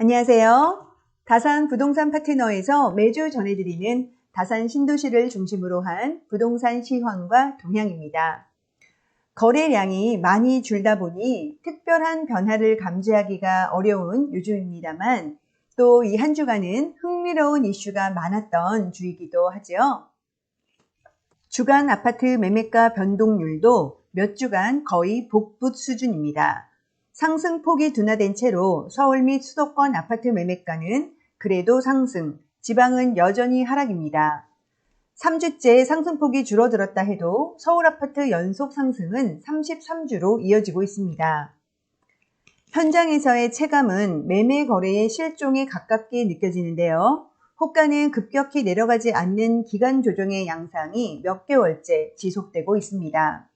안녕하세요. 다산 부동산 파트너에서 매주 전해드리는 다산 신도시를 중심으로 한 부동산 시황과 동향입니다. 거래량이 많이 줄다 보니 특별한 변화를 감지하기가 어려운 요즘입니다만 또 이 한 주간은 흥미로운 이슈가 많았던 주이기도 하죠. 주간 아파트 매매가 변동률도 몇 주간 거의 복붙 수준입니다. 상승폭이 둔화된 채로 서울 및 수도권 아파트 매매가는 그래도 상승, 지방은 여전히 하락입니다. 3주째 상승폭이 줄어들었다 해도 서울 아파트 연속 상승은 33주로 이어지고 있습니다. 현장에서의 체감은 매매 거래의 실종에 가깝게 느껴지는데요. 호가는 급격히 내려가지 않는 기간 조정의 양상이 몇 개월째 지속되고 있습니다.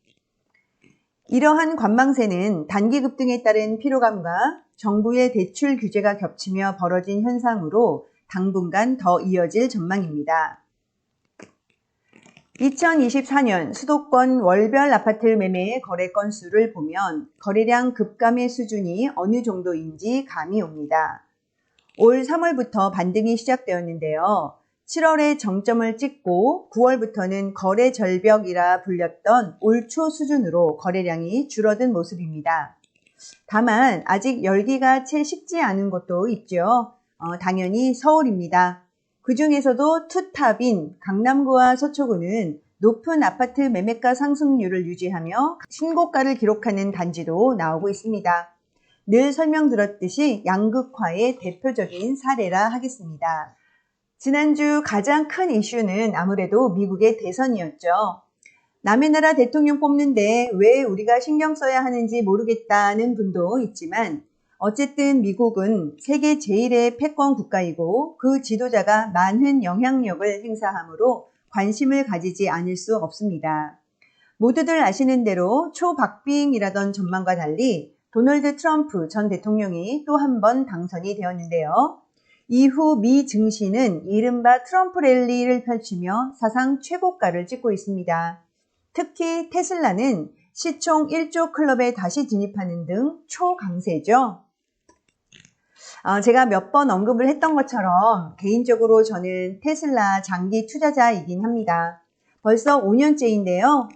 이러한 관망세는 단기 급등에 따른 피로감과 정부의 대출 규제가 겹치며 벌어진 현상으로 당분간 더 이어질 전망입니다. 2024년 수도권 월별 아파트 매매의 거래 건수를 보면 거래량 급감의 수준이 어느 정도인지 감이 옵니다. 올 3월부터 반등이 시작되었는데요. 7월에 정점을 찍고 9월부터는 거래 절벽이라 불렸던 올 초 수준으로 거래량이 줄어든 모습입니다. 다만 아직 열기가 채 식지 않은 곳도 있죠. 당연히 서울입니다. 그 중에서도 투탑인 강남구와 서초구는 높은 아파트 매매가 상승률을 유지하며 신고가를 기록하는 단지도 나오고 있습니다. 늘 설명드렸듯이 양극화의 대표적인 사례라 하겠습니다. 지난주 가장 큰 이슈는 아무래도 미국의 대선이었죠. 남의 나라 대통령 뽑는데 왜 우리가 신경 써야 하는지 모르겠다는 분도 있지만 어쨌든 미국은 세계 제1의 패권 국가이고 그 지도자가 많은 영향력을 행사하므로 관심을 가지지 않을 수 없습니다. 모두들 아시는 대로 초박빙이라던 전망과 달리 도널드 트럼프 전 대통령이 또 한 번 당선이 되었는데요. 이후 미 증시는 이른바 트럼프 랠리를 펼치며 사상 최고가를 찍고 있습니다. 특히 테슬라는 시총 1조 클럽에 다시 진입하는 등 초강세죠. 제가 몇 번 언급을 했던 것처럼 개인적으로 저는 테슬라 장기 투자자이긴 합니다. 벌써 5년째인데요.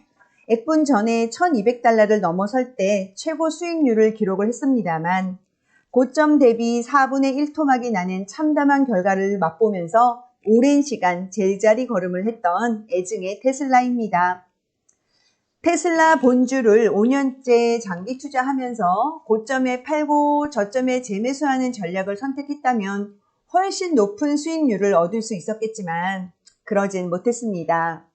액분 전에 1200달러를 넘어설 때 최고 수익률을 기록을 했습니다만 고점 대비 4분의 1 토막이 나는 참담한 결과를 맛보면서 오랜 시간 제자리 걸음을 했던 애증의 테슬라입니다. 테슬라 본주를 5년째 장기 투자하면서 고점에 팔고 저점에 재매수하는 전략을 선택했다면 훨씬 높은 수익률을 얻을 수 있었겠지만 그러진 못했습니다.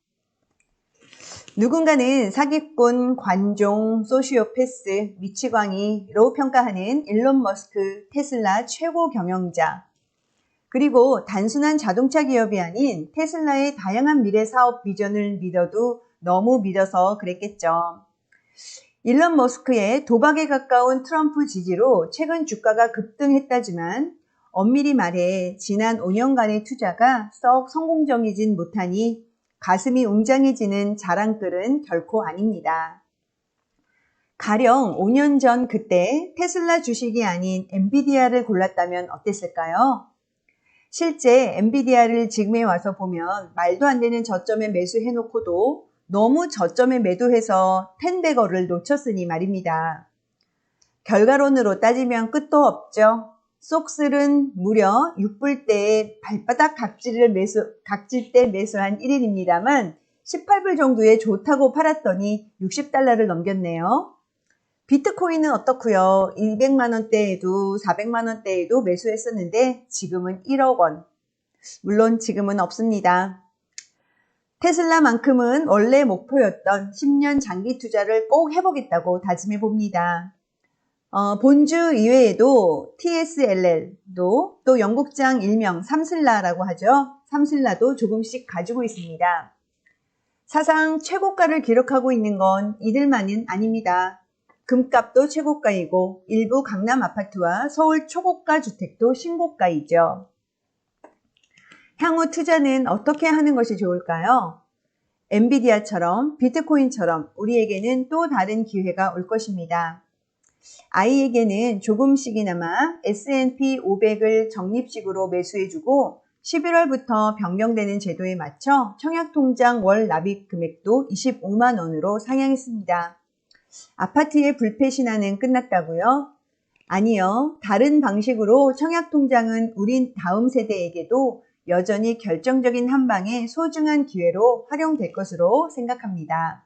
누군가는 사기꾼, 관종, 소시오패스, 미치광이로 평가하는 일론 머스크 테슬라 최고 경영자, 그리고 단순한 자동차 기업이 아닌 테슬라의 다양한 미래 사업 비전을 믿어도 너무 믿어서 그랬겠죠. 일론 머스크의 도박에 가까운 트럼프 지지로 최근 주가가 급등했다지만 엄밀히 말해 지난 5년간의 투자가 썩 성공적이진 못하니 가슴이 웅장해지는 자랑글은 결코 아닙니다. 가령 5년 전 그때 테슬라 주식이 아닌 엔비디아를 골랐다면 어땠을까요? 실제 엔비디아를 지금에 와서 보면 말도 안 되는 저점에 매수해놓고도 너무 저점에 매도해서 텐베거를 놓쳤으니 말입니다. 결과론으로 따지면 끝도 없죠. 쏙슬은 무려 6불대에 발바닥 각질 때 매수한 1인입니다만 18불 정도에 좋다고 팔았더니 60달러를 넘겼네요. 비트코인은 어떻고요? 200만원대에도 400만원대에도 매수했었는데 지금은 1억 원. 물론 지금은 없습니다. 테슬라만큼은 원래 목표였던 10년 장기 투자를 꼭 해보겠다고 다짐해 봅니다. 본주 이외에도 TSLL도 또 영국장 일명 삼슬라라고 하죠. 삼슬라도 조금씩 가지고 있습니다. 사상 최고가를 기록하고 있는 건 이들만은 아닙니다. 금값도 최고가이고 일부 강남 아파트와 서울 초고가 주택도 신고가이죠. 향후 투자는 어떻게 하는 것이 좋을까요? 엔비디아처럼 비트코인처럼 우리에게는 또 다른 기회가 올 것입니다. 아이에게는 조금씩이나마 S&P 500을 적립식으로 매수해주고 11월부터 변경되는 제도에 맞춰 청약통장 월 납입 금액도 25만 원으로 상향했습니다. 아파트의 불패 신화는 끝났다고요? 아니요. 다른 방식으로 청약통장은 우리 다음 세대에게도 여전히 결정적인 한 방의 소중한 기회로 활용될 것으로 생각합니다.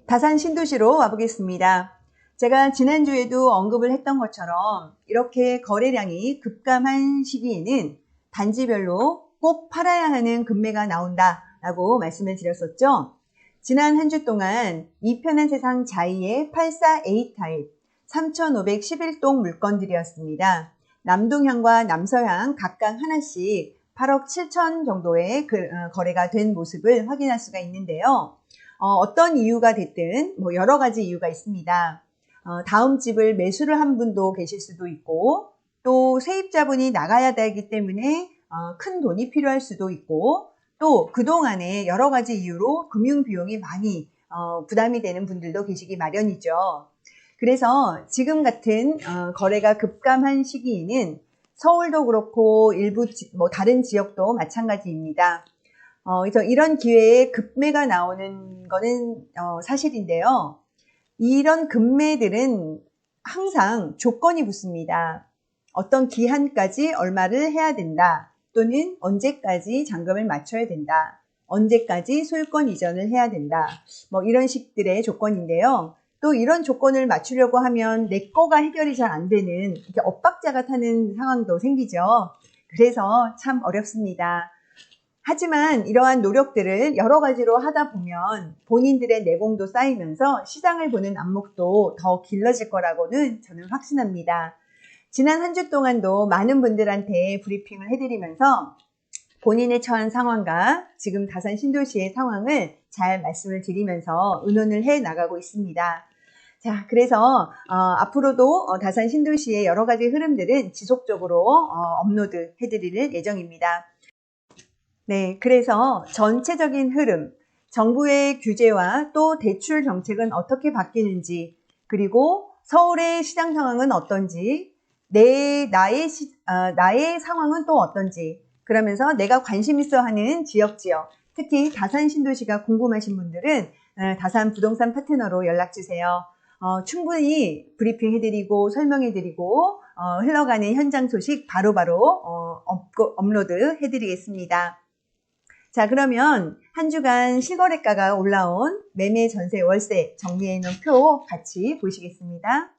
다산 신도시로 와보겠습니다. 제가 지난주에도 언급을 했던 것처럼 이렇게 거래량이 급감한 시기에는 단지별로 꼭 팔아야 하는 금매가 나온다라고 말씀을 드렸었죠. 지난 한 주 동안 이 편한 세상 자이의 84A 타입 3,511동 물건들이었습니다. 남동향과 남서향 각각 하나씩 8억 7천 정도의 거래가 된 모습을 확인할 수가 있는데요. 어떤 이유가 됐든 여러 가지 이유가 있습니다. 다음 집을 매수를 한 분도 계실 수도 있고 또 세입자분이 나가야 되기 때문에 큰 돈이 필요할 수도 있고 또 그동안에 여러 가지 이유로 금융비용이 많이 부담이 되는 분들도 계시기 마련이죠. 그래서 지금 같은 거래가 급감한 시기에는 서울도 그렇고 일부 다른 지역도 마찬가지입니다. 그래서 이런 기회에 급매가 나오는 거는 사실인데요. 이런 급매들은 항상 조건이 붙습니다. 어떤 기한까지 얼마를 해야 된다. 또는 언제까지 잔금을 맞춰야 된다. 언제까지 소유권 이전을 해야 된다. 이런 식들의 조건인데요. 또 이런 조건을 맞추려고 하면 내 거가 해결이 잘 안 되는 이렇게 엇박자가 타는 상황도 생기죠. 그래서 참 어렵습니다. 하지만 이러한 노력들을 여러 가지로 하다 보면 본인들의 내공도 쌓이면서 시장을 보는 안목도 더 길러질 거라고는 저는 확신합니다. 지난 한 주 동안도 많은 분들한테 브리핑을 해드리면서 본인의 처한 상황과 지금 다산 신도시의 상황을 잘 말씀을 드리면서 의논을 해 나가고 있습니다. 자, 그래서 앞으로도 다산 신도시의 여러 가지 흐름들은 지속적으로 업로드 해드릴 예정입니다. 네, 그래서 전체적인 흐름, 정부의 규제와 또 대출 정책은 어떻게 바뀌는지, 그리고 서울의 시장 상황은 어떤지, 나의 상황은 또 어떤지, 그러면서 내가 관심 있어 하는 지역, 특히 다산 신도시가 궁금하신 분들은 다산 부동산 파트너로 연락주세요. 충분히 브리핑 해드리고 설명해드리고 흘러가는 현장 소식 바로바로 업로드 해드리겠습니다. 자, 그러면 한 주간 실거래가가 올라온 매매, 전세, 월세 정리해 놓은 표 같이 보시겠습니다.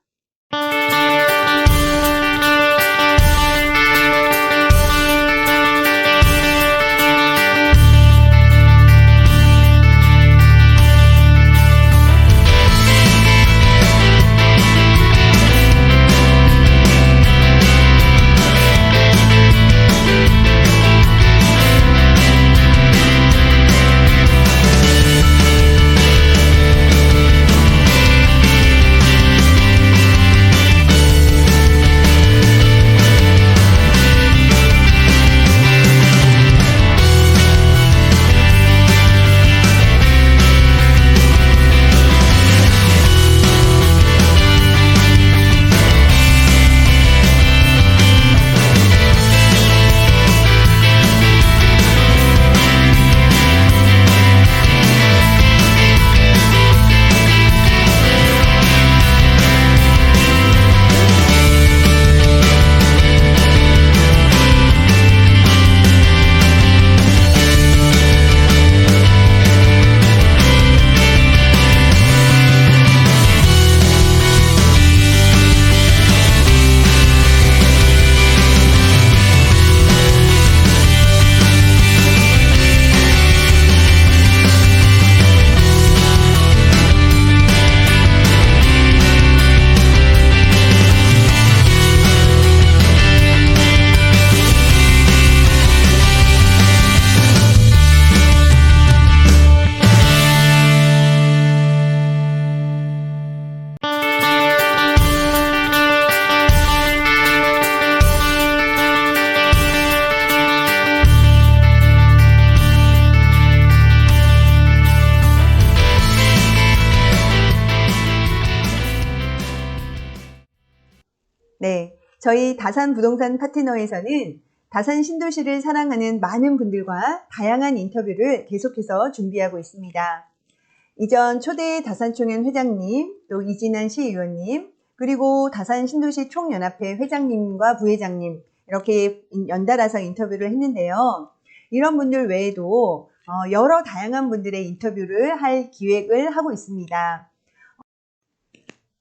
저희 다산 부동산 파트너에서는 다산 신도시를 사랑하는 많은 분들과 다양한 인터뷰를 계속해서 준비하고 있습니다. 이전 초대 다산총연 회장님, 또 이진한 시의원님, 그리고 다산 신도시 총연합회 회장님과 부회장님 이렇게 연달아서 인터뷰를 했는데요. 이런 분들 외에도 여러 다양한 분들의 인터뷰를 할 기획을 하고 있습니다.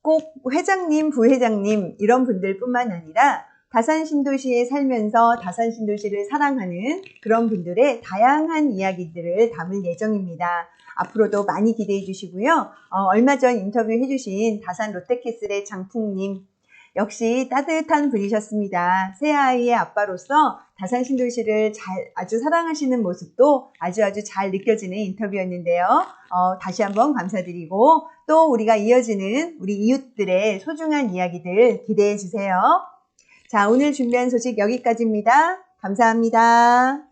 꼭 회장님, 부회장님 이런 분들뿐만 아니라 다산 신도시에 살면서 다산 신도시를 사랑하는 그런 분들의 다양한 이야기들을 담을 예정입니다. 앞으로도 많이 기대해 주시고요. 얼마 전 인터뷰해 주신 다산 롯데캐슬의 장풍님 역시 따뜻한 분이셨습니다. 새 아이의 아빠로서 다산 신도시를 아주 사랑하시는 모습도 아주 잘 느껴지는 인터뷰였는데요. 다시 한번 감사드리고 또 우리가 이어지는 우리 이웃들의 소중한 이야기들 기대해 주세요. 자, 오늘 준비한 소식 여기까지입니다. 감사합니다.